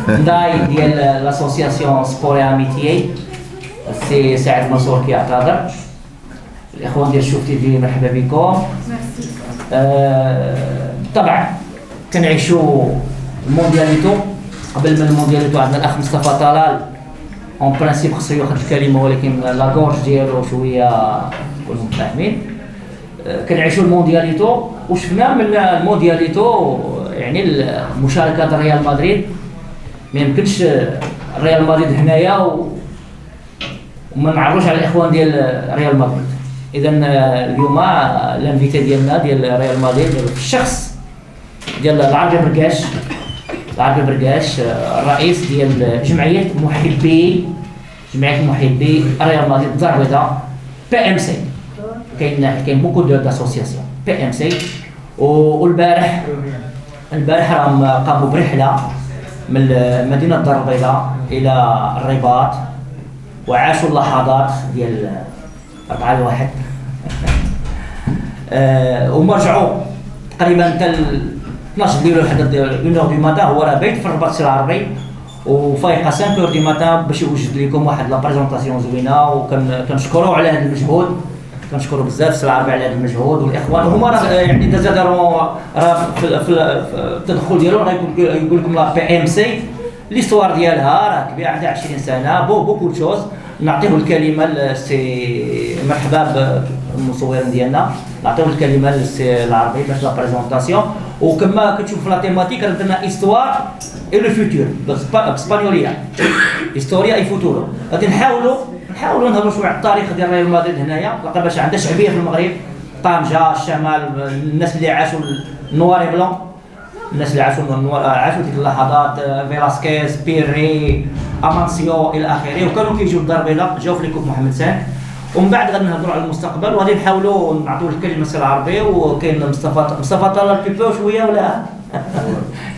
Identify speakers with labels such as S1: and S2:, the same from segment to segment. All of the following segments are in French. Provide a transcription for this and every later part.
S1: نداي ديال لاسوسياسيون سبور اميتيي سي سعد منصور كيعتذر. الاخوان ديال شوف تي في مرحبا بكم. طبعا كنعيشوا الموندياليتو. قبل من الموندياليتو عندنا الاخ مصطفى طلال اون برانسيب خصو ياخذ الكلمه ولكن لا غورج ديالو شويه كلهم فاهمين. كنعيشوا الموندياليتو وشفنا من الموندياليتو يعني المشاركه ديال ريال مدريد ما يمكنش ريال مدريد هنايا وما نعرفوش على الاخوان ديال ريال مدريد. اذا اليوم الانفيتي ديالنا ديال ريال مدريد الشخص ديال العربي بركاش. العربي بركاش الرئيس ديال جمعيه محبي ريال مدريد الدار البيضاء بي ام سي. كاين بوكو داسوسياسيون بي ام سي. والبارح راهم قاموا برحله من مدينه الدار البيضاء الى الرباط وعاشوا اللحظات ديال 4-1 وما رجعوا تقريبا حتى 12 ديال لحد 1 دو ماتان. هو راه بايت في الرباط السي العربي وفايقه 5 دو ماتان باش يوجد لكم واحد لا بريزونطاسيون زوينه. وكنشكروا على هذا المجهود. كنشكروا بزاف السي العربي على هذا المجهود والاخوان هما راه يعني دازا داروا راه في التدخل ديالو راه يقول لكم لا بي ام سي ليستوار ديالها راه كبيره عندها 20 سنه بوكو تشوز. نعطيه الكلمه للسي مرحبا بالمصورين ديالنا. نعطيه الكلمه للسي العربي باش لا بريزونطاسيون. وكما كتشوف في لا تيماتيك عندنا استوار اي لو فيتور باسبانيوليه هيستوريا اي فوتورو. غادي نحاولوا نهضروا شويه على التاريخ ديال ريال مدريد هنايا لقى باش عندها شعبيه في المغرب. طنجه الشمال الناس اللي عاشوا النوار بلون الناس اللي عاشوا ديك اللحظات فيلاسكيز بيري امانسيو الى اخره وكانوا كيجيو الدار البيضاء جاو في ليكوب محمد سان. ومن بعد غادي نهضروا على المستقبل وغادي نحاولوا نعطيو الكلمه السي العربي. وكاين مصطفى طلال بيبو شويه ولا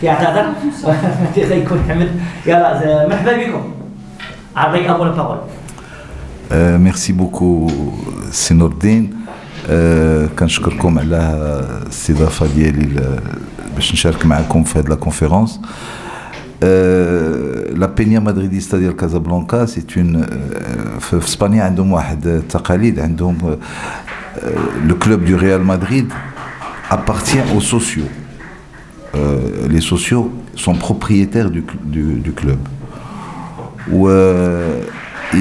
S1: يعتذر غيكون حمد. يلا مرحبا بكم عربي ابو البارول.
S2: ميرسي بوكو سي نور الدين. كنشكركم على الاستضافه ديالي باش نشارك معكم في هذه لا كونفيرونس. لا بينيا مدريديستا ديال كازابلانكا سي اون في اسبانيا عندهم واحد التقاليد. عندهم لو كلوب دو ريال مدريد appartient aux sociaux. Les sociaux sont propriétaires du club.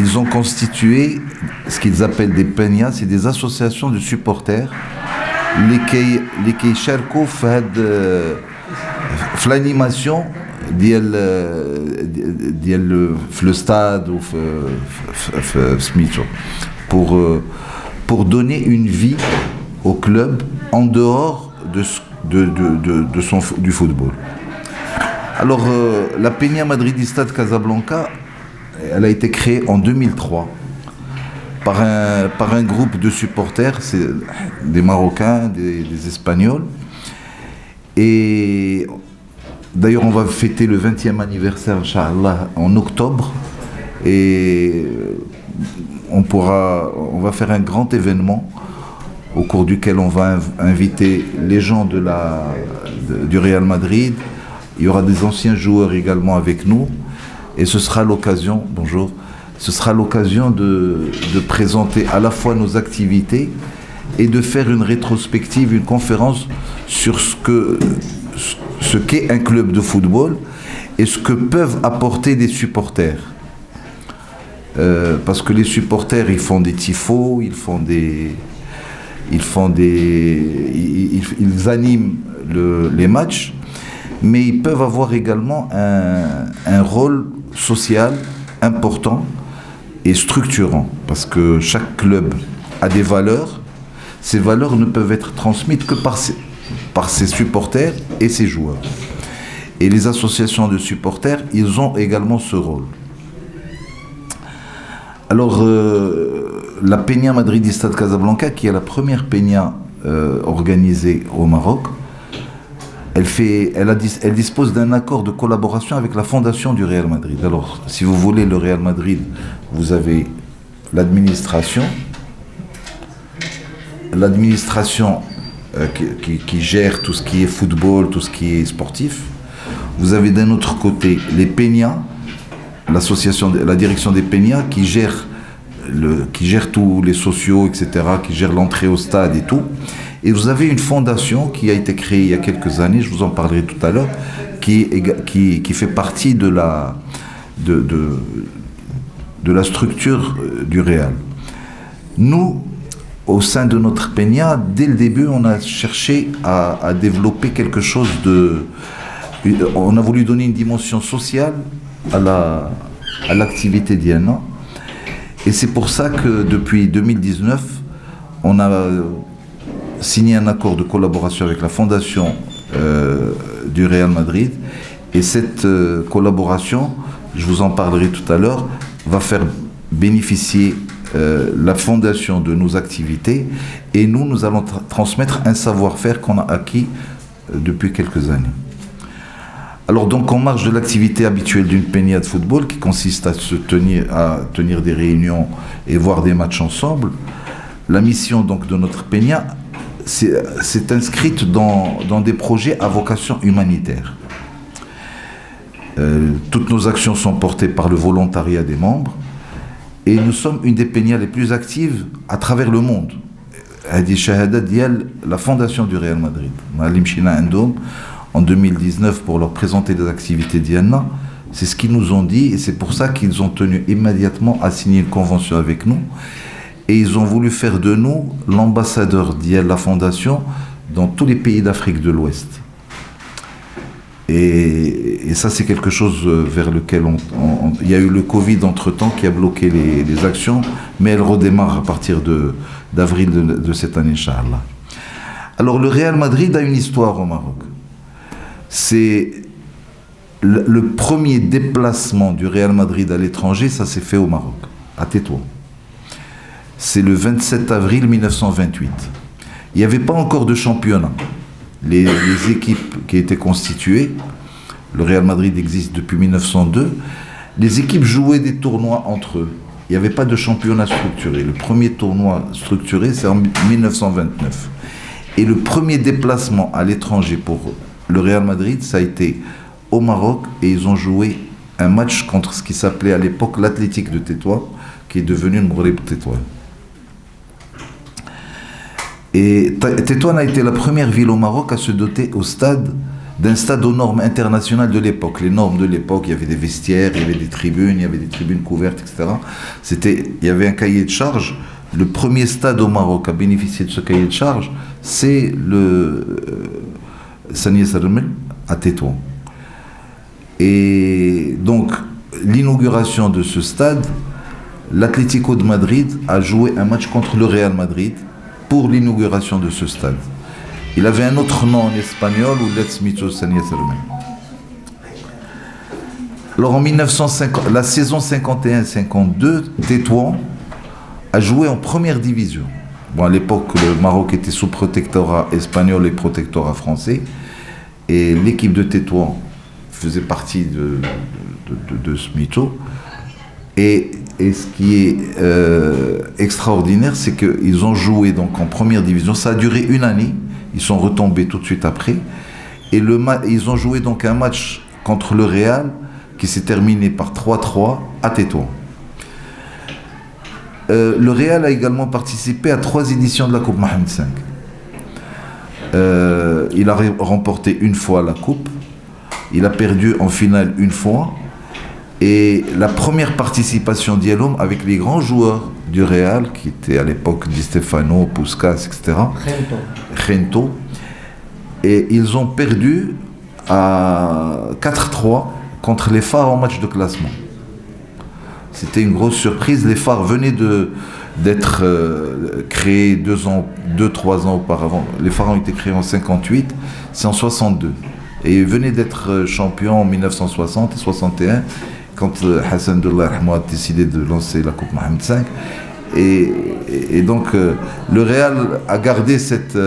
S2: Ils ont constitué ce qu'ils appellent des peñas, c'est des associations de supporters qui شاركوا في l'animation ديال في le stade ou في سميتو pour donner une vie au club en dehors du football. Alors la Peña Madridista de Casablanca, elle a été créée en 2003 par un groupe de supporters, c'est des Marocains, des Espagnols. Et d'ailleurs, on va fêter le 20e anniversaire, Inch'Allah, en octobre. Et on va faire un grand événement au cours duquel on va inviter les gens du Real Madrid. Il y aura des anciens joueurs également avec nous. Et ce sera l'occasion, bonjour, ce sera l'occasion de présenter à la fois nos activités et de faire une rétrospective, une conférence sur ce qu'est un club de football et ce que peuvent apporter des supporters. Parce que les supporters, ils font des tifos, ils animent les matchs, mais ils peuvent avoir également un rôle social important et structurant, parce que chaque club a des valeurs. Ces valeurs ne peuvent être transmises que par ses supporters et ses joueurs. Et les associations de supporters, ils ont également ce rôle. Alors, la Peña Madridista de Casablanca, qui est la première Peña organisée au Maroc, elle dispose d'un accord de collaboration avec la fondation du Real Madrid. Alors, si vous voulez, le Real Madrid, vous avez l'administration qui gère tout ce qui est football, tout ce qui est sportif. Vous avez d'un autre côté les Peñas, la direction des Peñas qui gère tous les sociaux, etc., qui gère l'entrée au stade et tout. Et vous avez une fondation qui a été créée il y a quelques années, je vous en parlerai tout à l'heure, qui fait partie de la structure du Real. Nous, au sein de notre Peña, dès le début, on a cherché à développer quelque chose on a voulu donner une dimension sociale à l'activité d'Iana. Et c'est pour ça que depuis 2019, on a signé un accord de collaboration avec la fondation du Real Madrid. Et cette collaboration, je vous en parlerai tout à l'heure, va faire bénéficier la fondation de nos activités, et nous allons transmettre un savoir-faire qu'on a acquis depuis quelques années. Alors donc en marge de l'activité habituelle d'une peña de football qui consiste à tenir des réunions et voir des matchs ensemble, la mission donc de notre peña s'est inscrite dans des projets à vocation humanitaire. Toutes nos actions sont portées par le volontariat des membres, et nous sommes une des peñas les plus actives à travers le monde. Hadi Shahada dial la fondation du Real Madrid. En 2019 pour leur présenter des activités d'Iana, c'est ce qu'ils nous ont dit, et c'est pour ça qu'ils ont tenu immédiatement à signer une convention avec nous, et ils ont voulu faire de nous l'ambassadeur d'Iana, la fondation, dans tous les pays d'Afrique de l'Ouest. Et ça, c'est quelque chose vers lequel il y a eu le Covid entre-temps qui a bloqué les actions, mais elle redémarre à partir d'avril de cette année, Inch'Allah. Alors, le Real Madrid a une histoire au Maroc. C'est le premier déplacement du Real Madrid à l'étranger, ça s'est fait au Maroc, à Tétouan. C'est le 27 avril 1928. Il n'y avait pas encore de championnat. Les équipes qui étaient constituées, le Real Madrid existe depuis 1902, les équipes jouaient des tournois entre eux. Il n'y avait pas de championnat structuré. Le premier tournoi structuré, c'est en 1929. Et le premier déplacement à l'étranger pour le Real Madrid, ça a été au Maroc, et ils ont joué un match contre ce qui s'appelait à l'époque l'Athletic de Tétouan, qui est devenu le Maghreb Tétouan. Et Tétouan a été la première ville au Maroc à se doter d'un stade aux normes internationales de l'époque. Les normes de l'époque, il y avait des vestiaires, il y avait des tribunes couvertes, etc. Il y avait un cahier de charges. Le premier stade au Maroc à bénéficier de ce cahier de charges, c'est le Sani Sarmel à Tétouan. Et donc, l'inauguration de ce stade, l'Atlético de Madrid a joué un match contre le Real Madrid pour l'inauguration de ce stade. Il avait un autre nom en espagnol, ou Let's Mito Sani Sarmel. Alors en 1950, la saison 51-52, Tétouan a joué en première division. Bon, à l'époque, le Maroc était sous protectorat espagnol et protectorat français, et l'équipe de Tétouan faisait partie de ce mytho. Et ce qui est extraordinaire, c'est qu'ils ont joué donc en première division. Ça a duré une année. Ils sont retombés tout de suite après. Et ils ont joué donc un match contre le Real qui s'est terminé par 3-3 à Tétouan. Le Real a également participé à 3 éditions de la Coupe Mohamed V. Il a remporté une fois la Coupe. Il a perdu en finale une fois. Et la première participation d'Yalom avec les grands joueurs du Real, qui étaient à l'époque Di Stefano, Puskas, etc. Gento. Et ils ont perdu à 4-3 contre les Phares en match de classement. C'était une grosse surprise. Les Phares venaient d'être créés 2-3 ans auparavant. Les Phares ont été créés en 58, c'est en 62. Et ils venaient d'être champions en 1960 et 61, quand Hassan Dollah a décidé de lancer la Coupe Mohamed V. Et donc le Real a gardé cette...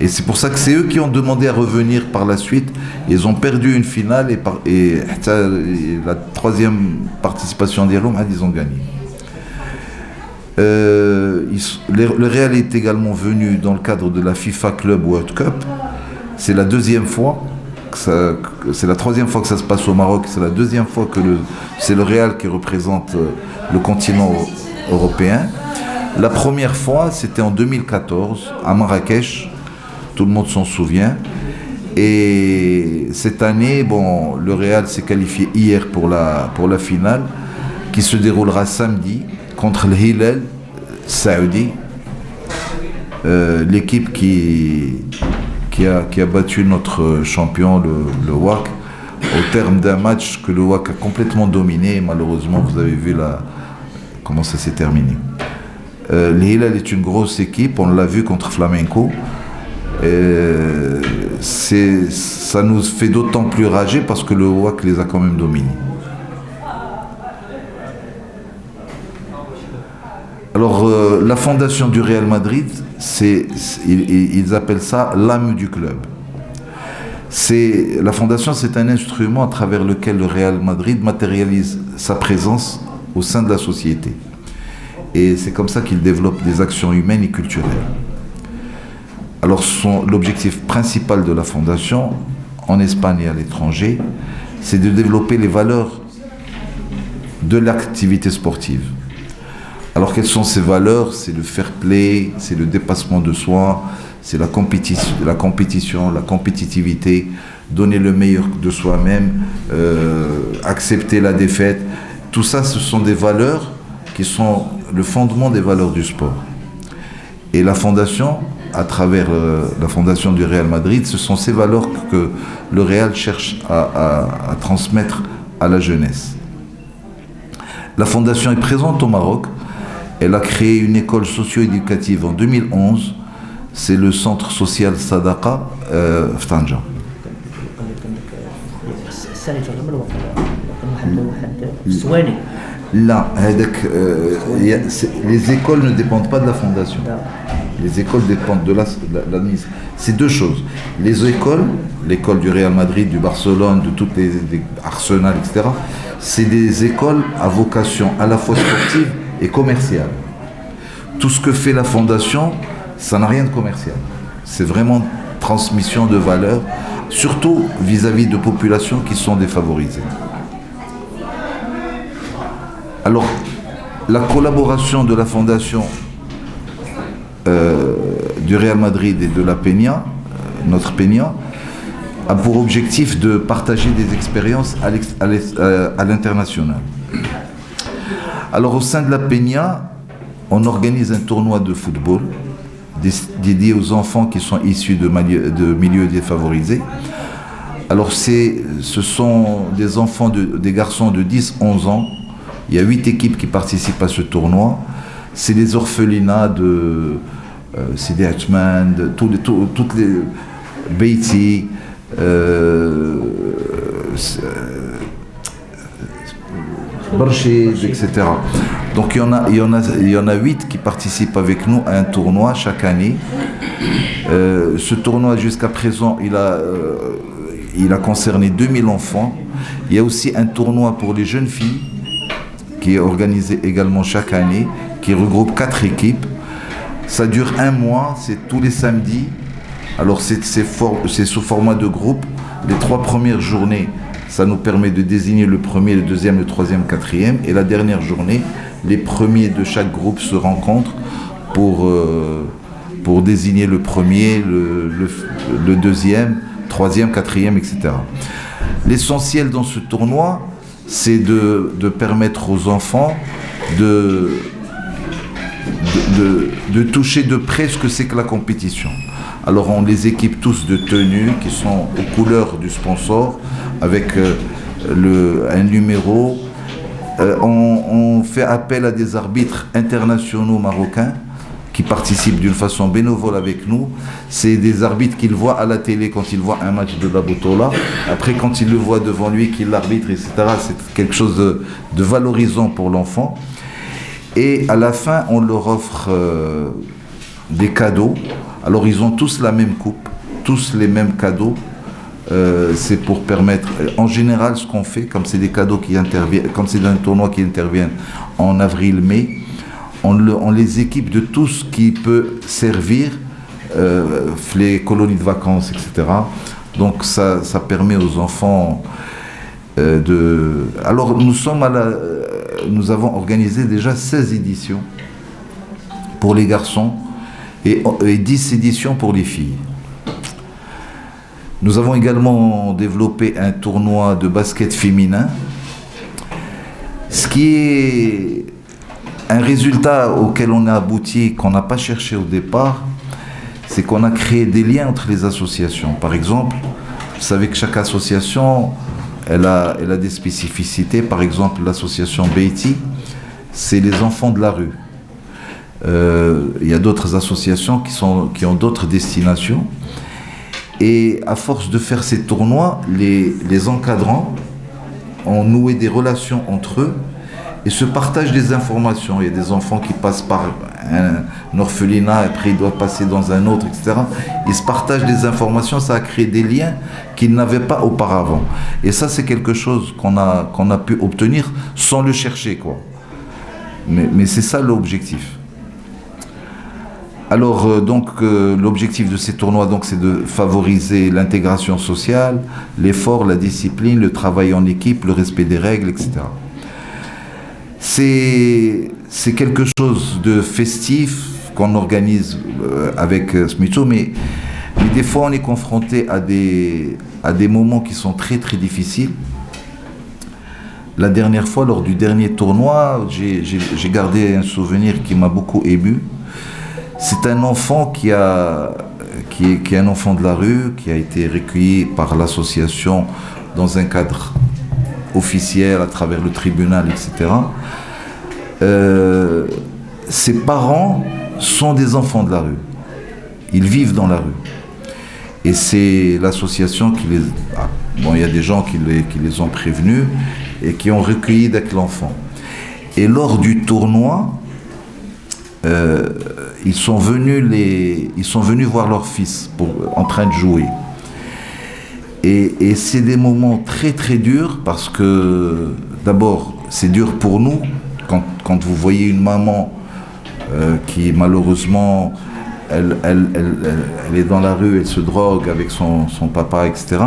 S2: et c'est pour ça que c'est eux qui ont demandé à revenir par la suite. Ils ont perdu une finale et la 3e participation d'Yalom, ils ont gagné. Le Real est également venu dans le cadre de la FIFA Club World Cup. C'est la 2e fois c'est la troisième fois que ça se passe au Maroc, c'est la deuxième fois que c'est le Real qui représente le continent européen. La première fois, c'était en 2014, à Marrakech, tout le monde s'en souvient. Et cette année, bon, le Real s'est qualifié hier pour la finale, qui se déroulera samedi contre le Hilal Saoudi, l'équipe qui a battu notre champion, le WAC, au terme d'un match que le WAC a complètement dominé. Malheureusement, vous avez vu comment ça s'est terminé. Le Hilal est une grosse équipe, on l'a vu contre Flamenco. Ça nous fait d'autant plus rager parce que le WAC les a quand même dominés. Alors, la fondation du Real Madrid, ils appellent ça l'âme du club. La fondation, c'est un instrument à travers lequel le Real Madrid matérialise sa présence au sein de la société. Et c'est comme ça qu'il développe des actions humaines et culturelles. Alors, l'objectif principal de la fondation, en Espagne et à l'étranger, c'est de développer les valeurs de l'activité sportive. Alors, quelles sont ces valeurs? C'est le fair play, c'est le dépassement de soi, c'est la compétition, la compétitivité, donner le meilleur de soi-même, accepter la défaite. Tout ça, ce sont des valeurs qui sont le fondement des valeurs du sport. Et la fondation, à travers la fondation du Real Madrid, ce sont ces valeurs que le Real cherche à transmettre à la jeunesse. La fondation est présente au Maroc. Elle a créé une école socio-éducative en 2011. C'est le centre social Sadaqa Ftanja. Là, les écoles ne dépendent pas de la fondation. Les écoles dépendent de l'administration. C'est deux choses. Les écoles, l'école du Real Madrid, du Barcelone, de toutes les Arsenal, etc., c'est des écoles à vocation à la fois sportive et commerciale. Tout ce que fait la fondation, ça n'a rien de commercial. C'est vraiment transmission de valeurs, surtout vis-à-vis de populations qui sont défavorisées. Alors, la collaboration de la fondation du Real Madrid et de la Peña, notre Peña, a pour objectif de partager des expériences à l'international. Alors, au sein de la Peña, on organise un tournoi de football dédié aux enfants qui sont issus de milieux défavorisés. Alors, ce sont des enfants, des garçons de 10-11 ans. Il y a 8 équipes qui participent à ce tournoi. C'est des orphelinats de Sidi Hatchman, toutes les Beiti, Barchid, etc. Donc il y en a 8 qui participent avec nous à un tournoi chaque année. Ce tournoi jusqu'à présent, il a concerné 2000 enfants. Il y a aussi un tournoi pour les jeunes filles qui est organisé également chaque année, qui regroupe 4 équipes. Ça dure 1 mois, c'est tous les samedis. Alors c'est sous format de groupe. Les 3 premières journées, ça nous permet de désigner le premier, le deuxième, le troisième, le quatrième. Et la dernière journée, les premiers de chaque groupe se rencontrent pour désigner le premier, le deuxième, troisième, quatrième, etc. L'essentiel dans ce tournoi, c'est de permettre aux enfants de toucher de près ce que c'est que la compétition. Alors on les équipe tous de tenues qui sont aux couleurs du sponsor, avec un numéro. On fait appel à des arbitres internationaux marocains qui participent d'une façon bénévole avec nous. C'est des arbitres qu'ils voient à la télé quand ils voient un match de la Botola. Après, quand ils le voient devant lui, qu'il l'arbitre, etc., c'est quelque chose de valorisant pour l'enfant. Et à la fin, on leur offre des cadeaux. Alors, ils ont tous la même coupe, tous les mêmes cadeaux. C'est pour permettre, en général, ce qu'on fait, comme c'est des cadeaux qui interviennent, comme c'est un tournoi qui intervient en avril-mai, on les équipe de tout ce qui peut servir, les colonies de vacances, etc. Donc ça permet aux enfants de... Alors nous avons organisé déjà 16 éditions pour les garçons et 10 éditions pour les filles. Nous avons également développé un tournoi de basket féminin, ce qui est un résultat auquel on a abouti, qu'on n'a pas cherché au départ, c'est qu'on a créé des liens entre les associations. Par exemple, vous savez que chaque association, elle a des spécificités. Par exemple, l'association Beiti, c'est les enfants de la rue. Il y a d'autres associations qui ont d'autres destinations. Et à force de faire ces tournois, les encadrants ont noué des relations entre eux et se partagent des informations. Il y a des enfants qui passent par un orphelinat, après ils doivent passer dans un autre, etc. Ils se partagent des informations, ça a créé des liens qu'ils n'avaient pas auparavant. Et ça, c'est quelque chose qu'on a pu obtenir sans le chercher, quoi. Mais c'est ça l'objectif. Alors, l'objectif de ces tournois, c'est de favoriser l'intégration sociale, l'effort, la discipline, le travail en équipe, le respect des règles, etc. C'est quelque chose de festif qu'on organise avec Smito, mais des fois on est confronté à des moments qui sont très très difficiles. La dernière fois, lors du dernier tournoi, j'ai gardé un souvenir qui m'a beaucoup ému. C'est un enfant qui est un enfant de la rue, qui a été recueilli par l'association dans un cadre officiel à travers le tribunal, etc. Ses parents sont des enfants de la rue. Ils vivent dans la rue. Et c'est l'association qui les... Bon, il y a des gens qui les ont prévenus et qui ont recueilli avec l'enfant. Et lors du tournoi, ils sont venus voir leur fils en train de jouer. Et c'est des moments très très durs parce que d'abord c'est dur pour nous quand vous voyez une maman qui malheureusement elle est dans la rue, elle se drogue avec son papa, etc.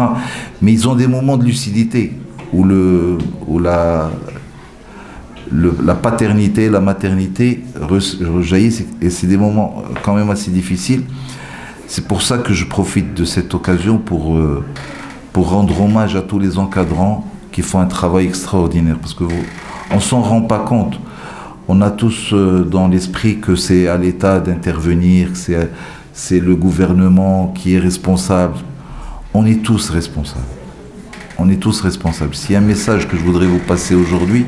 S2: Mais ils ont des moments de lucidité où la paternité, la maternité rejaillissent, et c'est des moments quand même assez difficiles. C'est pour ça que je profite de cette occasion pour rendre hommage à tous les encadrants qui font un travail extraordinaire, parce que on s'en rend pas compte. On a tous dans l'esprit que c'est à l'État d'intervenir, que c'est le gouvernement qui est responsable. On est tous responsables. On est tous responsables. S'il y a un message que je voudrais vous passer aujourd'hui,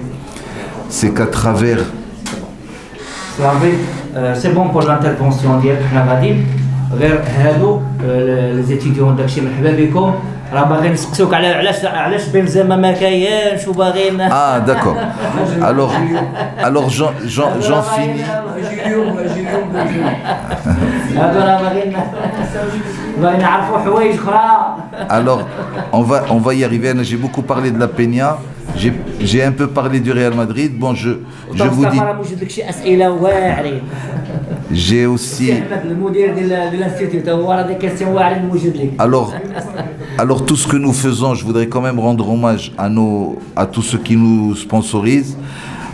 S2: c'est qu'à travers...
S1: C'est bon pour l'intervention ديالك حنا غادي غير هادو les étudiants داكشي مرحبا بكم راه باغيين نسقسوك على علاش بنزيما ما كاينش وباغيين
S2: d'accord. Alors j'en finis.
S1: هادو راه باغيين نعرفوا حوايج اخرى.
S2: Alors on va y arriver. J'ai beaucoup parlé de la Peña. J'ai un peu parlé du Real Madrid. Bon, je vous dis. J'ai aussi. Alors tout ce que nous faisons, je voudrais quand même rendre hommage à tous ceux qui nous sponsorisent.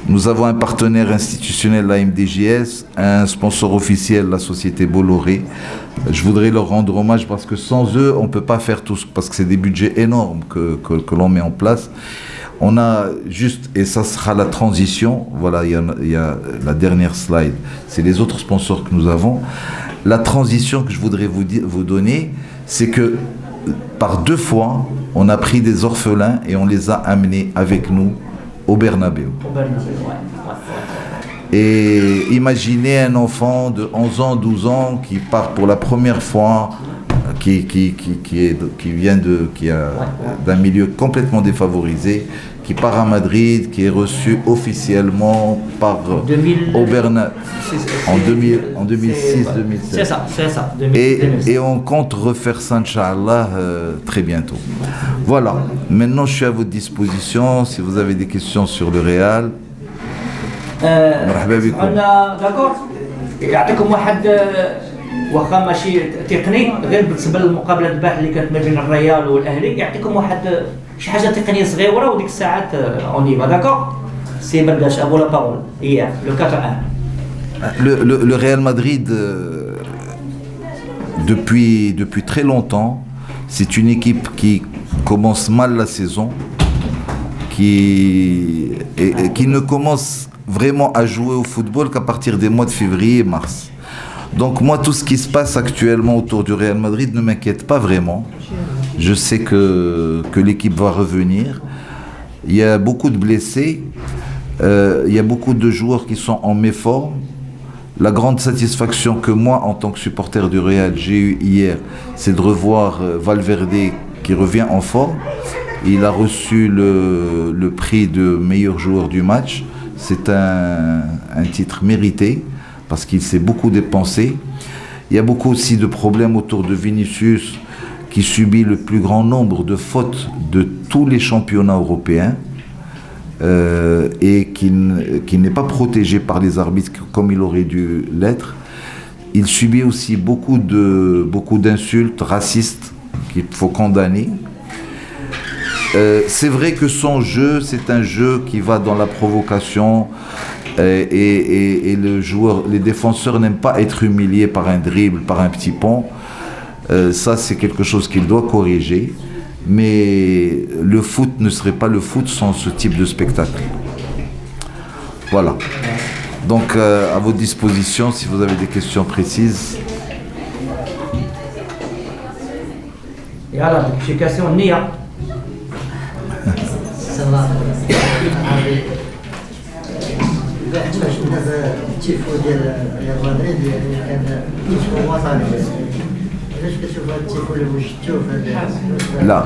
S2: Nous avons un partenaire institutionnel, la MDJS, un sponsor officiel, la société Bolloré. Je voudrais leur rendre hommage parce que sans eux, on ne peut pas faire tout, parce que c'est des budgets énormes que l'on met en place. On a juste, et ça sera la transition, voilà, il y a la dernière slide, c'est les autres sponsors que nous avons. La transition que je voudrais vous donner, c'est que par 2 fois, on a pris des orphelins et on les a amenés avec nous au Bernabéu. Et imaginez un enfant de 11 ans, 12 ans qui part pour la première fois, qui vient d'un milieu complètement défavorisé, qui part à Madrid, qui est reçu officiellement par au Bernabéu en 2006-2007.
S1: C'est ça.
S2: Et on compte refaire ça, Inch'Allah, très bientôt. Voilà, maintenant je suis à votre disposition si vous avez des questions sur le Real.
S1: داكور يعطيكم واحد واخا ماشي تقني غير بالنسبه للمقابله البارح اللي كانت ما بين الريال والاهلي يعطيكم واحد شي حاجه تقنيه صغيره وديك الساعات اون يبا داكور سي برداش ابو لا بارول هي لو 4-1.
S2: Le Real Madrid, depuis très longtemps, c'est une équipe qui commence mal la saison, qui ne commence vraiment à jouer au football qu'à partir des mois de février et mars. Donc moi, tout ce qui se passe actuellement autour du Real Madrid ne m'inquiète pas vraiment. Je sais que l'équipe va revenir. Il y a beaucoup de blessés, il y a beaucoup de joueurs qui sont en méforme. La grande satisfaction que moi, en tant que supporter du Real, j'ai eu hier, c'est de revoir Valverde qui revient en forme. Il a reçu le prix de meilleur joueur du match. C'est un titre mérité parce qu'il s'est beaucoup dépensé. Il y a beaucoup aussi de problèmes autour de Vinicius qui subit le plus grand nombre de fautes de tous les championnats européens. Et qui n'est pas protégé par les arbitres comme il aurait dû l'être. Il subit aussi beaucoup d'insultes racistes qu'il faut condamner. C'est vrai que son jeu, c'est un jeu qui va dans la provocation et les défenseurs n'aiment pas être humiliés par un dribble, par un petit pont. Ça, c'est quelque chose qu'il doit corriger. Mais le foot ne serait pas le foot sans ce type de spectacle. Voilà. Donc, à votre disposition, si vous avez des questions précises.
S1: يلا شي كاسيون نية
S3: سواء باش هذا التيفو ديال ريال مدريد يعني كان تيفو وطني علاش كتشوف هذا التيفو اللي وجدتوه في هذا
S2: لا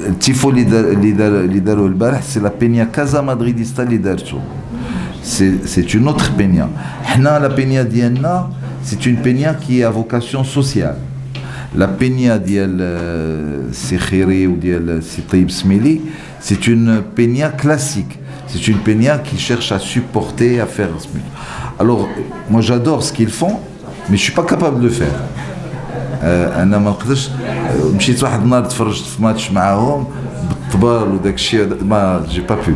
S2: التيفو اللي داروا البارح سي لا بينيا كازا مدريديستا اللي دارتو سي اون اوتر بينيا. حنا لا بينيا ديالنا سي اون بينيا كي ا فوكاسيون سوسيال. لا بينيا ديال سي خيري وديال سي طيب سميلي سي اون بينيا كلاسيك. C'est une peña qui cherche à supporter, à faire. Alors, moi j'adore ce qu'ils font, mais je ne suis pas capable de le faire. أنا ما نقدرش مشيت واحد النهار تفرجت في ماتش معاهم بالطبال وداك الشيء ما j'ai pas pu.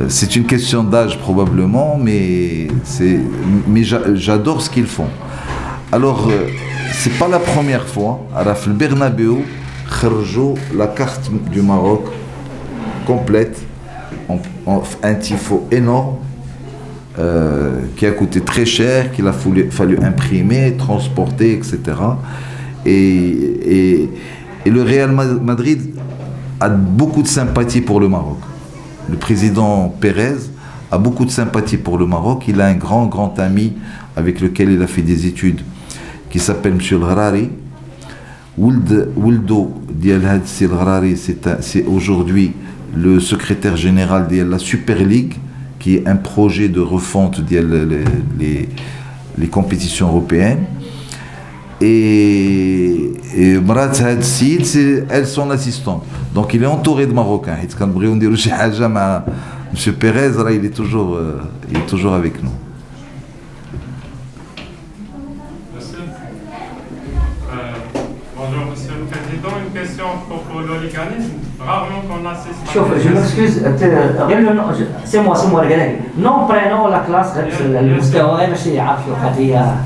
S2: C'est une question d'âge probablement, mais j'adore ce qu'ils font. Alors, c'est pas la première fois. Alors, في البرنابيو خرجوا la carte du Maroc complète. Un tifo énorme qui a coûté très cher, qu'il a fallu imprimer, transporter, etc. Et le Real Madrid a beaucoup de sympathie pour le Maroc. Le président Pérez a beaucoup de sympathie pour le Maroc. Il a un grand ami avec lequel il a fait des études qui s'appelle M. El-Gharari. Wuldo Dial Hadsi El-Gharari, c'est aujourd'hui le secrétaire général de la Super League, qui est un projet de refonte des compétitions européennes. Et Marat Had Sid, c'est elle son assistante. Donc il est entouré de Marocains. M. Pérez, là, il est toujours avec nous.
S4: Bonjour Monsieur le Président, une question pour l'hooliganisme. Rarement qu'on assiste.
S1: شوف جو مكسكوز غير سي موا رجالي نو برينو ولا كلاس غير المستوى غير باش يعرف القضيه.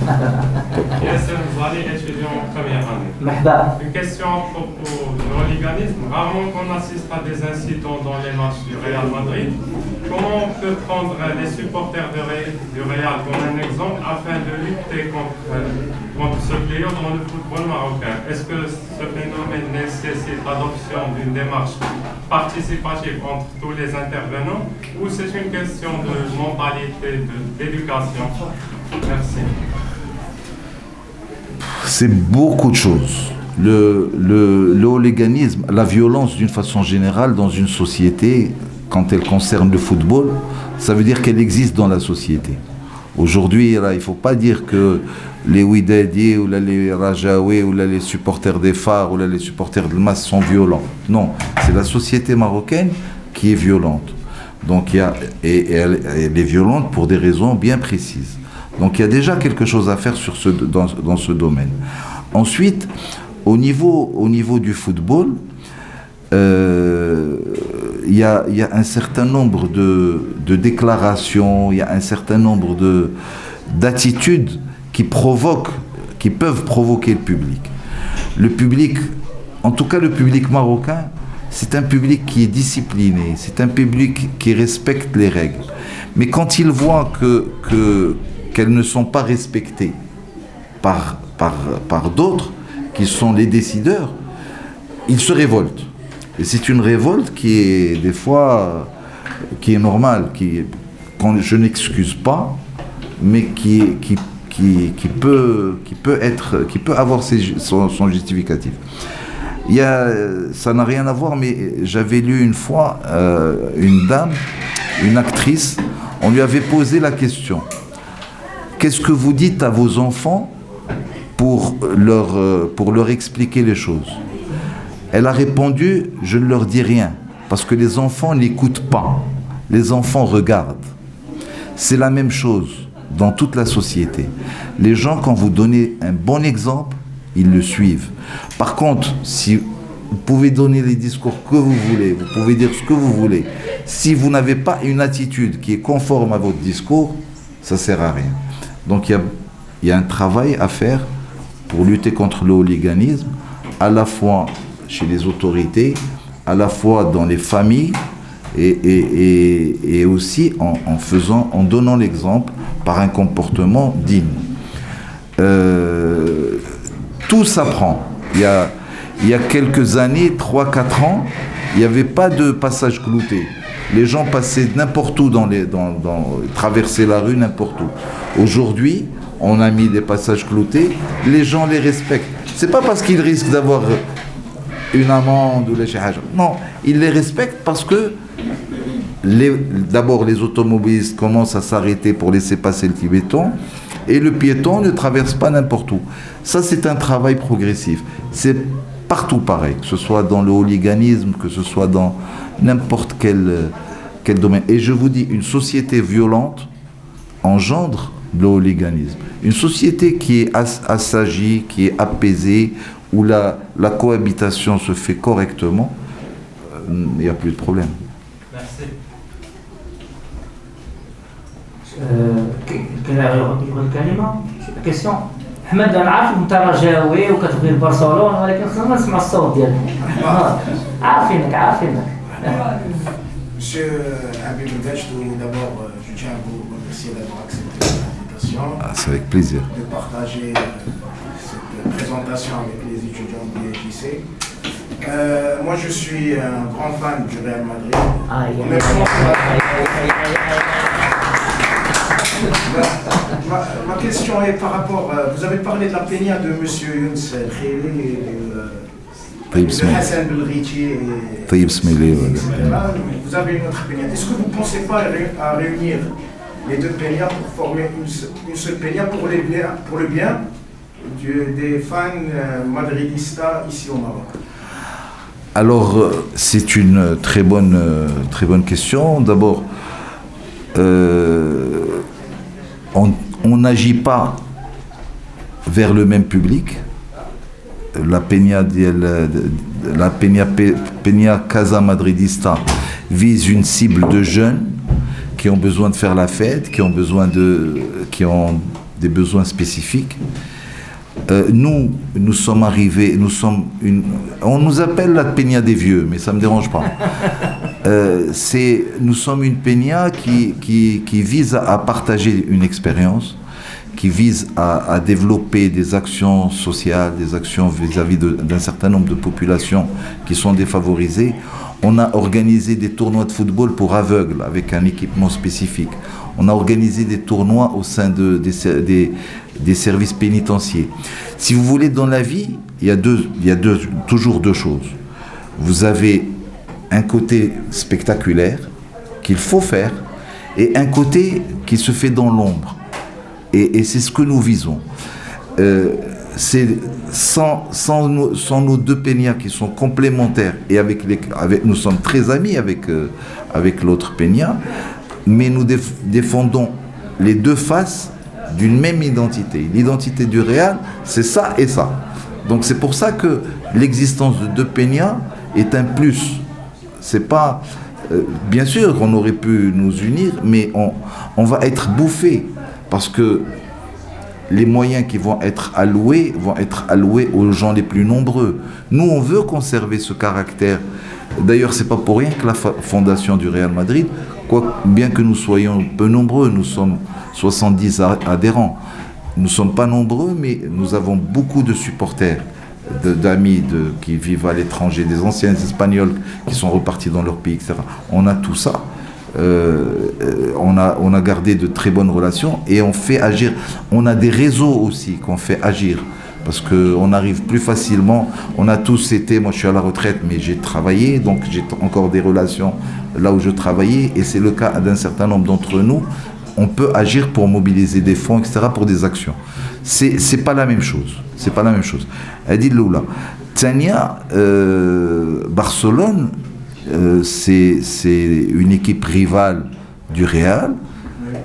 S4: Yasser Zali, étudiant en première année.
S1: مرحبا.
S4: Une question à propos de l'hooliganisme. Rarement qu'on assiste à des incidents dans les matchs du Real Madrid. Comment on peut prendre les supporters du Real comme un exemple afin de lutter contre ce fléau dans le football marocain? Est-ce que ce phénomène nécessite l'adoption d'une démarche participative entre tous les intervenants ou c'est une question de mentalité, d'éducation? Merci.
S2: C'est beaucoup de choses. Le hooliganisme, la violence d'une façon générale dans une société, quand elle concerne le football, ça veut dire qu'elle existe dans la société. Aujourd'hui, il ne faut pas dire que les Ouidadi ou les Rajaoui ou les supporters des Phares ou les supporters de Mas sont violents. Non, c'est la société marocaine qui est violente. Donc elle est violente pour des raisons bien précises. Donc il y a déjà quelque chose à faire dans ce domaine. Ensuite, au niveau du football, il y a un certain nombre de déclarations, il y a un certain nombre d'attitudes qui peuvent provoquer le public. Le public, en tout cas le public marocain, c'est un public qui est discipliné, c'est un public qui respecte les règles. Mais quand il voit qu'elles ne sont pas respectées par d'autres, qui sont les décideurs, il se révolte. Et c'est une révolte qui est des fois qui est normale, quand je n'excuse pas, mais qui peut avoir son justificatif. Ça n'a rien à voir, mais j'avais lu une fois une dame, une actrice, on lui avait posé la question: qu'est-ce que vous dites à vos enfants pour leur expliquer les choses? Elle a répondu: je ne leur dis rien, parce que les enfants n'écoutent pas, les enfants regardent. C'est la même chose dans toute la société. Les gens, quand vous donnez un bon exemple, ils le suivent. Par contre, si vous pouvez donner les discours que vous voulez, vous pouvez dire ce que vous voulez, si vous n'avez pas une attitude qui est conforme à votre discours, ça ne sert à rien. Donc il y a un travail à faire pour lutter contre le hooliganisme, à la fois chez les autorités, à la fois dans les familles, et aussi en donnant l'exemple par un comportement digne. Tout s'apprend. Il y a quelques années, 3-4 ans, il n'y avait pas de passage clouté. Les gens passaient n'importe où, traversaient la rue n'importe où. Aujourd'hui, on a mis des passages cloutés, les gens les respectent. C'est pas parce qu'ils risquent d'avoir une amende ou les choses. Non, ils les respectent parce que d'abord les automobilistes commencent à s'arrêter pour laisser passer le piéton, et le piéton ne traverse pas n'importe où. Ça, c'est un travail progressif. C'est partout pareil, que ce soit dans le hooliganisme, que ce soit dans n'importe quel domaine. Et je vous dis, une société violente engendre le hooliganisme. Une société qui est assagie, qui est apaisée, où la cohabitation se fait correctement, il n'y a plus de problème.
S4: Merci.
S1: كاين يقول الكلمه كيسيون احمد انا عارف انت رجاوي وكتبغي البرشلونه ولكن خصنا نسمع الصوت ديالك عارفينك
S5: Monsieur Habib Belgach, d'abord, je tiens à vous remercier d'avoir accepté l'invitation.
S2: C'est avec plaisir.
S5: De partager cette présentation avec les étudiants de l'IEJC. Moi, je suis un grand fan du Real Madrid. Ma question est par rapport, vous avez parlé de la peña de M. Younes Kheli et de Hassan Belrichi. Vous avez une autre peña. Est-ce que vous ne pensez pas à réunir les deux peñas pour former une seule peña pour le bien des fans madridistas ici au Maroc?
S2: Alors, c'est une très bonne question. D'abord, on n'agit pas vers le même public. La Peña Casa Madridista vise une cible de jeunes qui ont besoin de faire la fête, qui ont des besoins spécifiques. Nous sommes arrivés, on nous appelle la Peña des vieux, mais ça ne me dérange pas. Nous sommes une Peña qui vise à partager une expérience, qui vise à développer des actions sociales, des actions vis-à-vis d'un certain nombre de populations qui sont défavorisées. On a organisé des tournois de football pour aveugles avec un équipement spécifique. On a organisé des tournois au sein des services pénitentiaires. Si vous voulez, dans la vie, il y a toujours deux choses. Vous avez un côté spectaculaire qu'il faut faire et un côté qui se fait dans l'ombre. Et c'est ce que nous visons. c'est sans nos deux Peña qui sont complémentaires et nous sommes très amis avec l'autre Peña, mais nous défendons les deux faces d'une même identité. L'identité du Real, c'est ça et ça. Donc c'est pour ça que l'existence de deux Peña est un plus. C'est pas bien sûr qu'on aurait pu nous unir, mais on va être bouffé parce que les moyens qui vont être alloués aux gens les plus nombreux. Nous, on veut conserver ce caractère. D'ailleurs, c'est pas pour rien que la fondation du Real Madrid, bien que nous soyons peu nombreux, nous sommes 70 adhérents. Nous ne sommes pas nombreux, mais nous avons beaucoup de supporters, d'amis qui vivent à l'étranger, des anciens Espagnols qui sont repartis dans leur pays, etc. On a tout ça. On a gardé de très bonnes relations et on fait agir. On a des réseaux aussi qu'on fait agir parce qu'on arrive plus facilement. On a tous été, moi je suis à la retraite, mais j'ai travaillé, donc j'ai encore des relations là où je travaillais et c'est le cas d'un certain nombre d'entre nous. On peut agir pour mobiliser des fonds, etc., pour des actions. C'est pas la même chose. C'est pas la même chose. Adil Loula. Tania, Barcelone, c'est une équipe rivale du Real,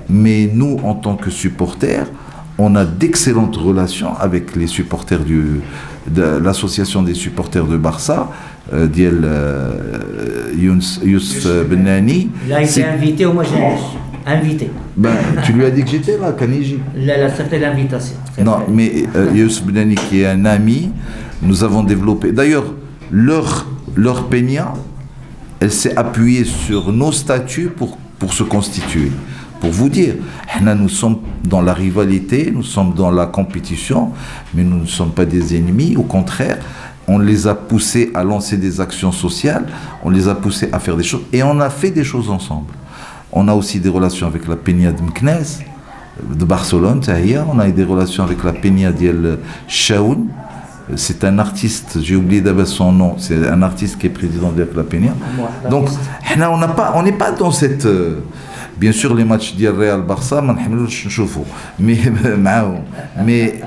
S2: mais nous, en tant que supporters, on a d'excellentes relations avec les supporters de l'association des supporters de Barça, Youssef Benani.
S1: Il a été invité au Majlis. Invité.
S2: Ben, tu lui as dit que j'étais là, Kaniji.
S1: Là, c'était l'invitation.
S2: Non, mais Youssef Benani, qui est un ami, nous avons développé. D'ailleurs, leur Peña, elle s'est appuyée sur nos statuts pour se constituer. Pour vous dire, nous sommes dans la rivalité, nous sommes dans la compétition, mais nous ne sommes pas des ennemis. Au contraire, on les a poussés à lancer des actions sociales, on les a poussés à faire des choses, et on a fait des choses ensemble. On a aussi des relations avec la Peña de Meknès, de Barcelone, on a des relations avec la Peña de Shaoun. C'est un artiste, j'ai oublié d'abord son nom, c'est un artiste qui est président de la Peña. Donc, on n'est pas dans cette... bien sûr, les matchs du Real Barça, mais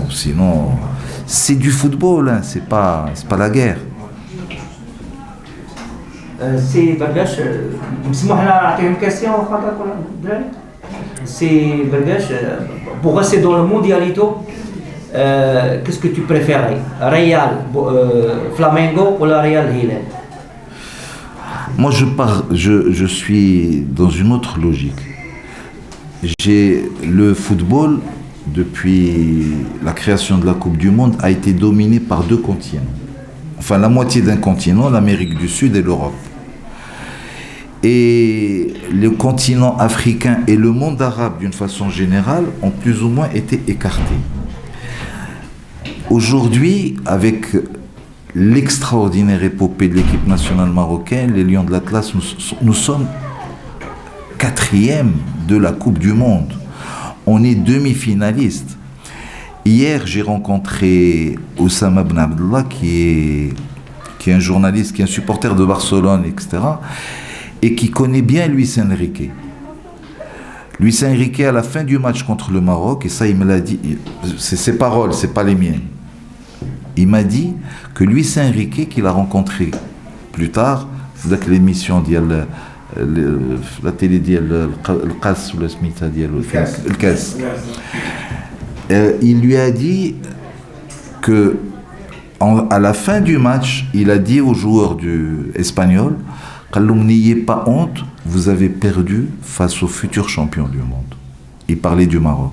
S2: sinon, c'est du football, hein, c'est pas la guerre.
S1: سي برقاش مسموح لنا نعطيهم كاسيون وخاطر ولا الدراري سي برقاش pour rester dans le mondialito qu'est-ce que tu préférais Real Flamengo ou la Real Hilal?
S2: Moi je suis dans une autre logique. Le football depuis la création de la Coupe du Monde a été dominé par deux continents. Enfin la moitié d'un continent, l'Amérique du Sud et l'Europe. Et le continent africain et le monde arabe, d'une façon générale, ont plus ou moins été écartés. Aujourd'hui, avec l'extraordinaire épopée de l'équipe nationale marocaine, les Lions de l'Atlas, nous sommes 4e de la Coupe du Monde. On est demi-finaliste. Hier, j'ai rencontré Oussama Ben Abdallah, qui est un journaliste, qui est un supporter de Barcelone, etc., et qui connaît bien Luis Enrique. Luis Enrique, à la fin du match contre le Maroc, et ça, il me l'a dit, c'est ses paroles, c'est pas les miennes. Il m'a dit que Luis Enrique, qu'il a rencontré plus tard, c'est l'émission ديال la télé ديال القاس ولا سميتها ديال الكاس. Il lui a dit que à la fin du match, il a dit aux joueurs espagnols, n'ayez pas honte, vous avez perdu face aux futurs champions du monde. Il parlait du Maroc.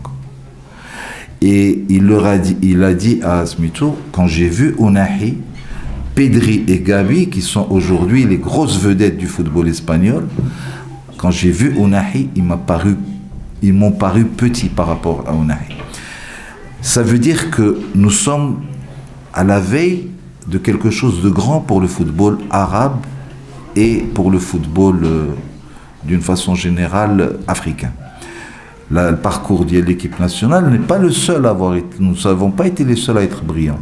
S2: Et il a dit à Smito, quand j'ai vu Ounahi, Pedri et Gavi, qui sont aujourd'hui les grosses vedettes du football espagnol, quand j'ai vu Ounahi, ils m'ont paru petits par rapport à Ounahi. Ça veut dire que nous sommes à la veille de quelque chose de grand pour le football arabe et pour le football d'une façon générale africain. Là, le parcours de l'équipe nationale n'est pas le seul à avoir été, nous n'avons pas été les seuls à être brillants.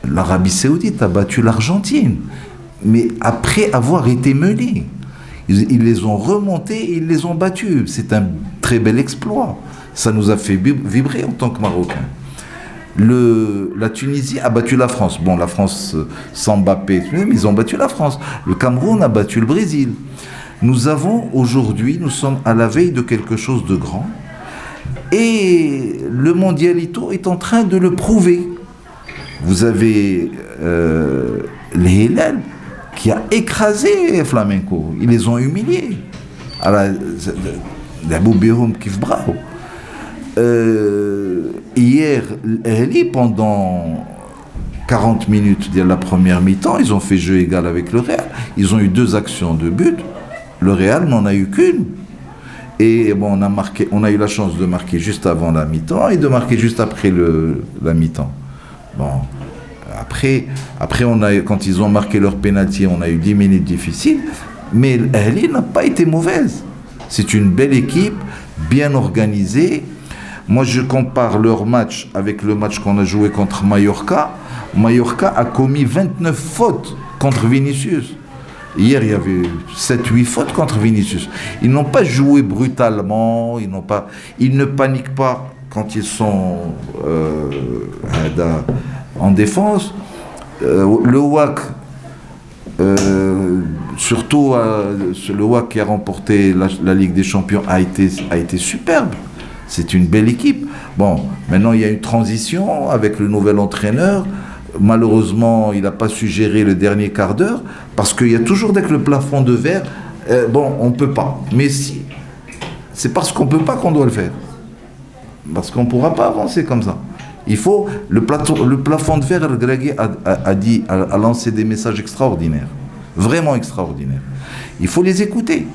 S2: L'Arabie Saoudite a battu l'Argentine, mais après avoir été menés. Ils les ont remontés et ils les ont battus. C'est un très bel exploit. Ça nous a fait vibrer en tant que Marocains. La Tunisie a battu la France. Bon, la France sans Mbappé, mais ils ont battu la France. Le Cameroun a battu le Brésil. Nous sommes à la veille de quelque chose de grand. Et le Mondialito est en train de le prouver. Vous avez le Hilal qui a écrasé Flamenco. Ils les ont humiliés. Hier, pendant 40 minutes de la première mi-temps, ils ont fait jeu égal avec le Real. Ils ont eu 2 actions de but. Le Real n'en a eu qu'une. Et bon, on a eu la chance de marquer juste avant la mi-temps et de marquer juste après la mi-temps. Bon, après quand ils ont marqué leur pénalty, on a eu 10 minutes difficiles, mais l'Ahli n'a pas été mauvaise. C'est une belle équipe, bien organisée. Moi, je compare leur match avec le match qu'on a joué contre Mallorca. Mallorca a commis 29 fautes contre Vinicius. Hier, il y avait 7-8 fautes contre Vinicius. Ils n'ont pas joué brutalement, ils ne paniquent pas quand ils sont en défense. Le WAC, surtout le WAC qui a remporté la Ligue des Champions, a été superbe. C'est une belle équipe. Bon, maintenant il y a une transition avec le nouvel entraîneur. Malheureusement, il n'a pas su gérer le dernier quart d'heure, parce qu'il y a toujours avec le plafond de verre, on ne peut pas. Mais si, c'est parce qu'on ne peut pas qu'on doit le faire. Parce qu'on ne pourra pas avancer comme ça. Il faut, le plafond de verre, El-Ghragui a lancé des messages extraordinaires, vraiment extraordinaires. Il faut les écouter.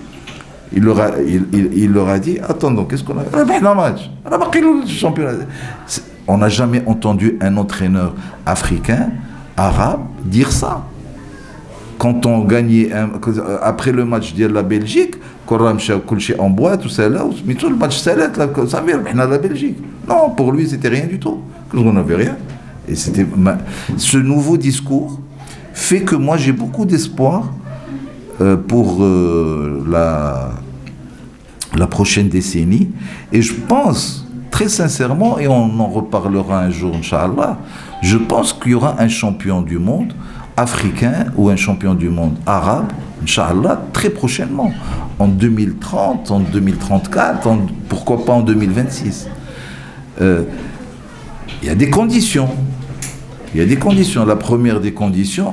S2: Il leur a dit, attendons, qu'est-ce qu'on a championnat. On n'a jamais entendu un entraîneur africain, arabe, dire ça. Quand on gagnait, après le match de la Belgique, en boîte, tout ça là, mais tout le match ça veut dire la Belgique. Non, pour lui, c'était rien du tout. On n'avait rien. Et ce nouveau discours fait que moi, j'ai beaucoup d'espoir pour la prochaine décennie. Et je pense, très sincèrement, et on en reparlera un jour, Inch'Allah, je pense qu'il y aura un champion du monde africain ou un champion du monde arabe, Inch'Allah, très prochainement, en 2030, en 2034, pourquoi pas en 2026. Il y a des conditions. La première des conditions,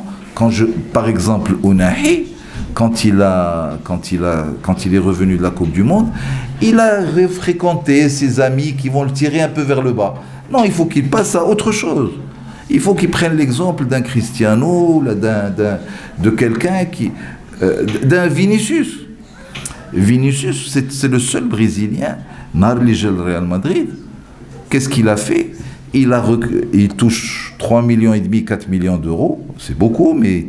S2: par exemple, Ounahi, quand il est revenu de la Coupe du Monde, il a fréquenté ses amis qui vont le tirer un peu vers le bas. Non, il faut qu'il passe à autre chose. Il faut qu'il prenne l'exemple d'un Cristiano, de quelqu'un d'un Vinicius. Vinicius, c'est le seul Brésilien, le Real Madrid. Qu'est-ce qu'il a fait ? Il touche 3,5 millions, 4 millions d'euros. C'est beaucoup, mais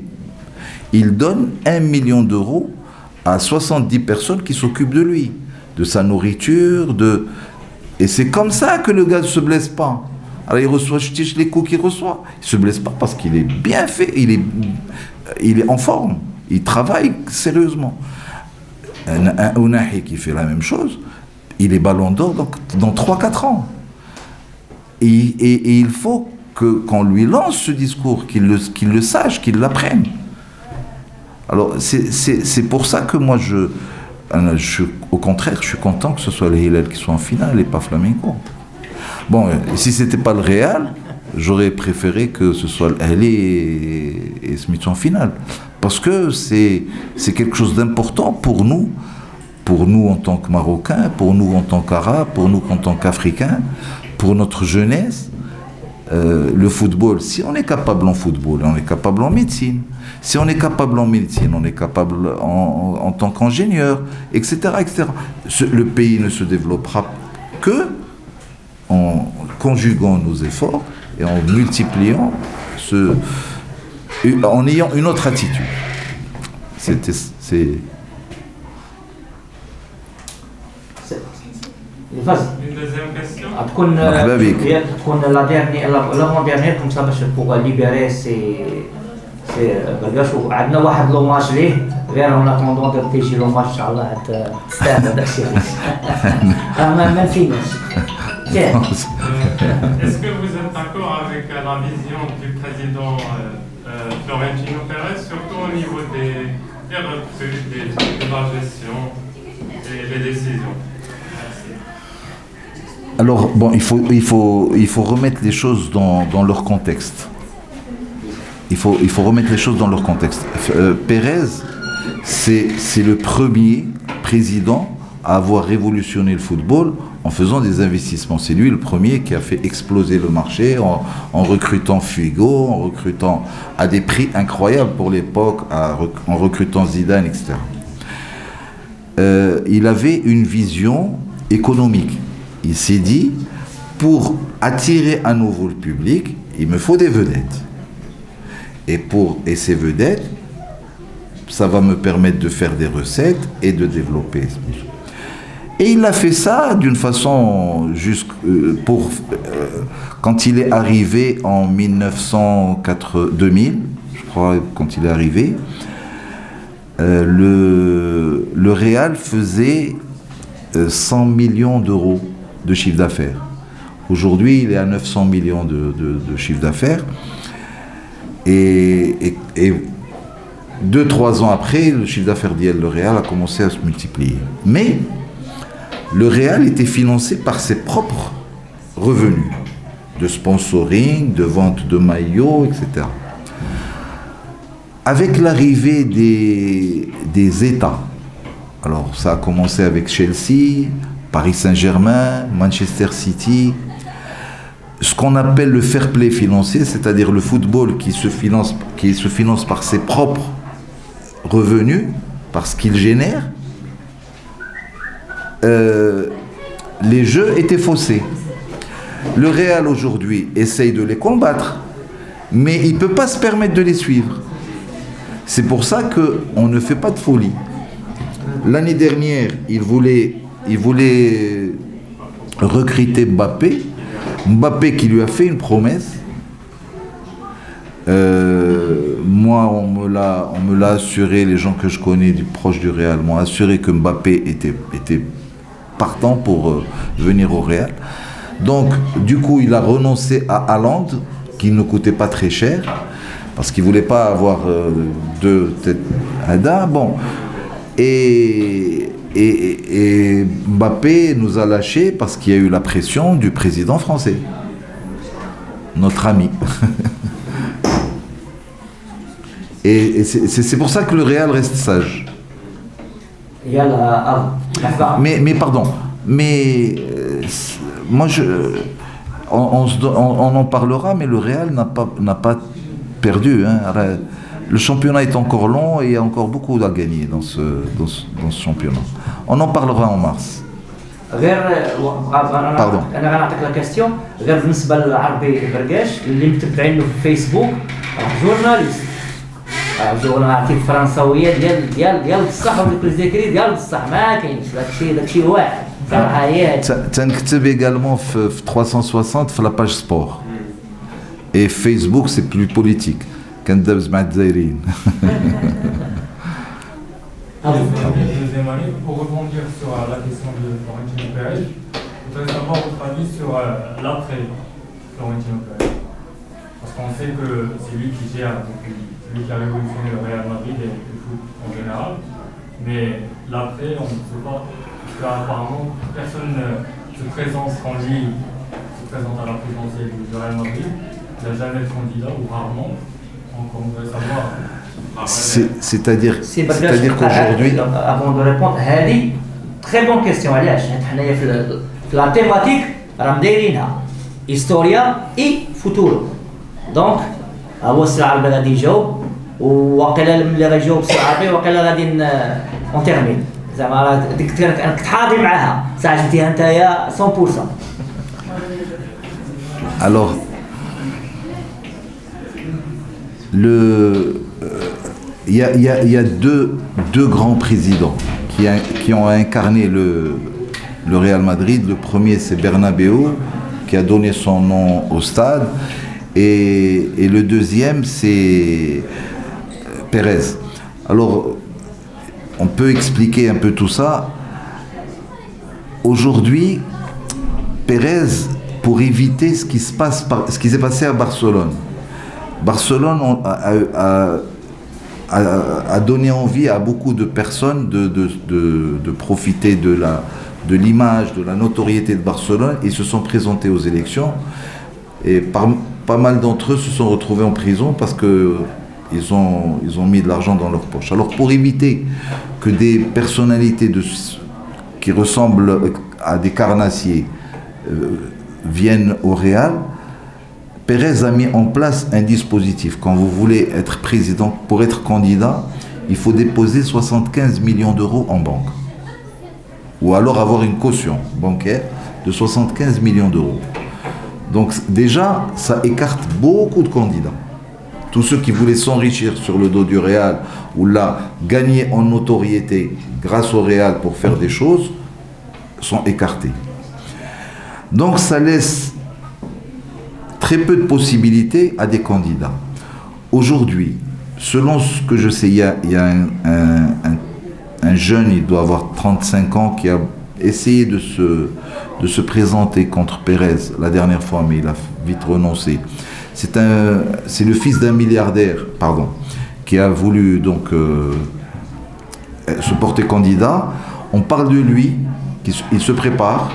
S2: il donne 1 million d'euros à 70 personnes qui s'occupent de lui, de sa nourriture, et c'est comme ça que le gars ne se blesse pas. Alors il reçoit les coups qu'il reçoit. Il ne se blesse pas parce qu'il est bien fait, il est en forme, il travaille sérieusement. Un Ounahi qui fait la même chose, il est ballon d'or dans 3-4 ans. Et il faut qu'on lui lance ce discours, qu'il le sache, qu'il l'apprenne. Alors, c'est pour ça que moi, au contraire, je suis content que ce soit les Hilal qui soient en finale et pas Flamenco. Bon, si ce n'était pas le Real, j'aurais préféré que ce soit l'Ahli et Smith en finale. Parce que c'est quelque chose d'important pour nous en tant que Marocains, pour nous en tant qu'Arabes, pour nous en tant qu'Africains, pour notre jeunesse. Le football, si on est capable en football, on est capable en médecine. Si on est capable en médecine, on est capable en tant qu'ingénieur, etc., etc. Le pays ne se développera que en conjuguant nos efforts et en multipliant, en ayant une autre attitude.
S4: Une deuxième question.
S1: l'avant-dernière comme ça pour libérer عندنا واحد لو ماتش ليه غير اون اتوندون تيجي لو ماتش ان شاء الله تستاهل هذاك الشيء ما فيناش
S4: Est-ce que vous êtes d'accord avec la vision du président Florentino Pérez, surtout au niveau des recrues, de la gestion et des décisions? Merci.
S2: Alors, bon, il faut remettre les choses dans leur contexte. Il faut remettre les choses dans leur contexte. Pérez, c'est le premier président à avoir révolutionné le football en faisant des investissements. C'est lui le premier qui a fait exploser le marché en recrutant Figo, en recrutant à des prix incroyables pour l'époque, en recrutant Zidane, etc. Il avait une vision économique. Il s'est dit, pour attirer à nouveau le public, il me faut des vedettes. Et ces vedettes, ça va me permettre de faire des recettes et de développer. Et il a fait ça d'une façon quand il est arrivé en 2000, je crois, quand il est arrivé, le Real faisait 100 millions d'euros de chiffre d'affaires. Aujourd'hui, il est à 900 millions de chiffre d'affaires. Et 2-3 ans après, le chiffre d'affaires d'El Real a commencé à se multiplier. Mais le Real était financé par ses propres revenus, de sponsoring, de vente de maillots, etc. Avec l'arrivée des États, alors ça a commencé avec Chelsea, Paris Saint-Germain, Manchester City, ce qu'on appelle le fair play financier, c'est-à-dire le football qui se finance par ses propres revenus, par ce qu'il génère, les jeux étaient faussés. Le Real aujourd'hui essaye de les combattre, mais il ne peut pas se permettre de les suivre. C'est pour ça qu'on ne fait pas de folie. L'année dernière, il voulait recruter Mbappé qui lui a fait une promesse. Moi, on me l'a assuré, les gens que je connais proches du Real m'ont assuré que Mbappé était partant pour venir au Real. Donc, du coup, il a renoncé à Haaland, qui ne coûtait pas très cher, parce qu'il ne voulait pas avoir deux têtes Ada. Bon. Et Mbappé nous a lâchés parce qu'il y a eu la pression du président français, notre ami. Et c'est pour ça que le Real reste sage. Mais pardon, moi on en parlera, mais le Real n'a pas perdu. Hein. Le championnat est encore long et il y a encore beaucoup à gagner dans ce championnat. On en parlera en mars.
S1: Pardon. انا غنعطيك لا كاستيون غير بالنسبه للعربي بركاش اللي متبعينه في فيسبوك جورناليست جورناليست فرنساويه ديال بصح ولا كل ذكري ديال بصح ما كاينش داكشي واحد صراحه هي
S2: تنكتب également في 360 في la page sport. Et Facebook c'est plus politique. كندابز مع الجزائريين.
S6: Deuxième année, pour rebondir sur la question de Florentino Pérez, je voudrais savoir votre avis sur l'après Florentino Pérez. Parce qu'on sait que c'est lui qui gère, c'est lui qui a révolutionné le Real Madrid et le foot en général. Mais l'après, on ne sait pas, parce qu'apparemment personne ne se présente quand lui se présente à la présidentielle du Real Madrid. Il n'a jamais de candidat ou rarement. Donc on voudrait savoir.
S2: C'est-à-dire qu'aujourd'hui...
S1: Avant de répondre, هذه très bonne question. علاش حنايا في la thématique راه مدايرينها هيستوريا اي فوتورو. دونك هو السي العربي غادي يجاوب وواقيلا ملي غيجاوب السي العربي واقيلا غادي اون تيرمين زعما ديك انا كنت حاضر معاها ساعه جبتيها نتايا 100%.
S2: Alors il y a deux grands présidents qui ont incarné le Real Madrid. Le premier, c'est Bernabéu, qui a donné son nom au stade. Et le deuxième, c'est Pérez. Alors, on peut expliquer un peu tout ça. Aujourd'hui, Pérez, pour éviter ce qui s'est passé à Barcelone. Barcelone a donné envie à beaucoup de personnes de profiter de l'image, de la notoriété de Barcelone. Ils se sont présentés aux élections et pas mal d'entre eux se sont retrouvés en prison parce qu'ils ont mis de l'argent dans leur poche. Alors pour éviter que des personnalités qui ressemblent à des carnassiers viennent au Real, Pérez a mis en place un dispositif. Quand vous voulez être président, pour être candidat, il faut déposer 75 millions d'euros en banque. Ou alors avoir une caution bancaire de 75 millions d'euros. Donc déjà, ça écarte beaucoup de candidats. Tous ceux qui voulaient s'enrichir sur le dos du Real, ou là, gagner en notoriété grâce au Real pour faire des choses, sont écartés. Donc ça laisse très peu de possibilités à des candidats. Aujourd'hui, selon ce que je sais, il y a un jeune, il doit avoir 35 ans, qui a essayé de se présenter contre Pérez la dernière fois, mais il a vite renoncé. C'est le fils d'un milliardaire, qui a voulu donc se porter candidat. On parle de lui, il se prépare.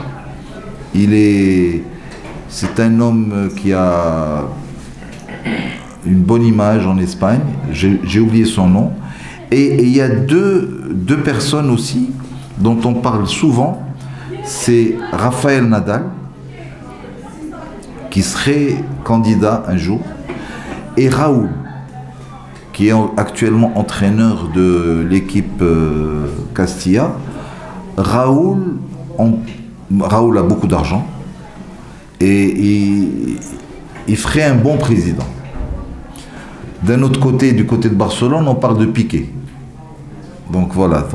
S2: C'est un homme qui a une bonne image en Espagne. J'ai oublié son nom. Et il y a deux personnes aussi dont on parle souvent. C'est Rafael Nadal, qui serait candidat un jour, et Raoul, qui est actuellement entraîneur de l'équipe Castilla. Raoul a beaucoup d'argent et il ferait un bon président. D'un autre côté, du côté de Barcelone, on parle de Piqué. Donc voilà,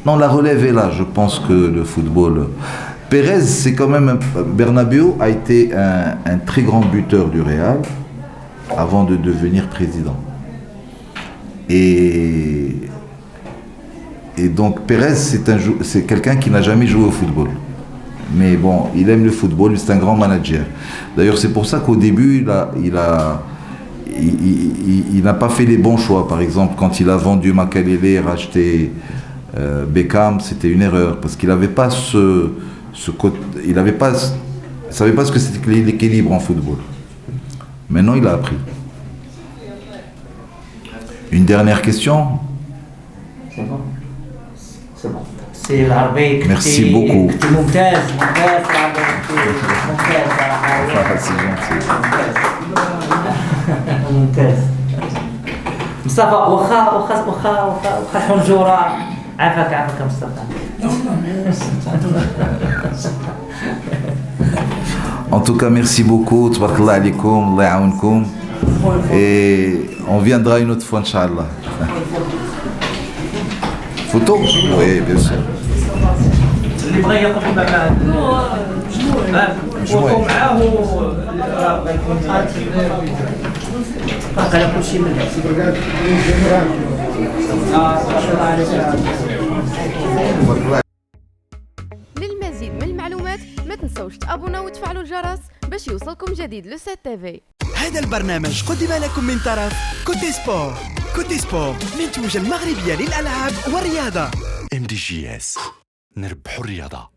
S2: Non, la relève est là. Je pense que le football... Pérez, c'est quand même... Bernabéu a été un très grand buteur du Real avant de devenir président. Et donc Pérez, c'est quelqu'un qui n'a jamais joué au football. Mais bon, il aime le football, c'est un grand manager. D'ailleurs, c'est pour ça qu'au début, il n'a pas fait les bons choix. Par exemple, quand il a vendu Makalele et racheté Beckham, c'était une erreur. Parce qu'il n'avait pas il savait pas ce que c'était l'équilibre en football. Maintenant, il a appris. Une dernière question?
S1: C'est bon. C'est bon. C'est l'Arabie.
S2: Merci beaucoup.
S1: ممتاز.
S2: C'est gentil.
S1: ممتاز. مصطفى واخا حنجوره عافاك مصطفى.
S2: En tout cas, merci beaucoup. Tabarakallah alikoum, Allah yaounkoum. Et on viendra une autre fois, Inch'Allah. Photo? Oui, bien sûr.
S1: اللي بغى ياخذ معاه معاه باقي كل شيء منه.
S7: للمزيد من المعلومات ما تنسوش تابوناو وتفعلوا الجرس باش يوصلكم جديد لو سيت تيفي.
S8: هذا البرنامج قدم لكم من طرف كوتي سبور. كوتي سبور منتوجة المغربية للألعاب والرياضة. MDGS نربحوا الرياضة.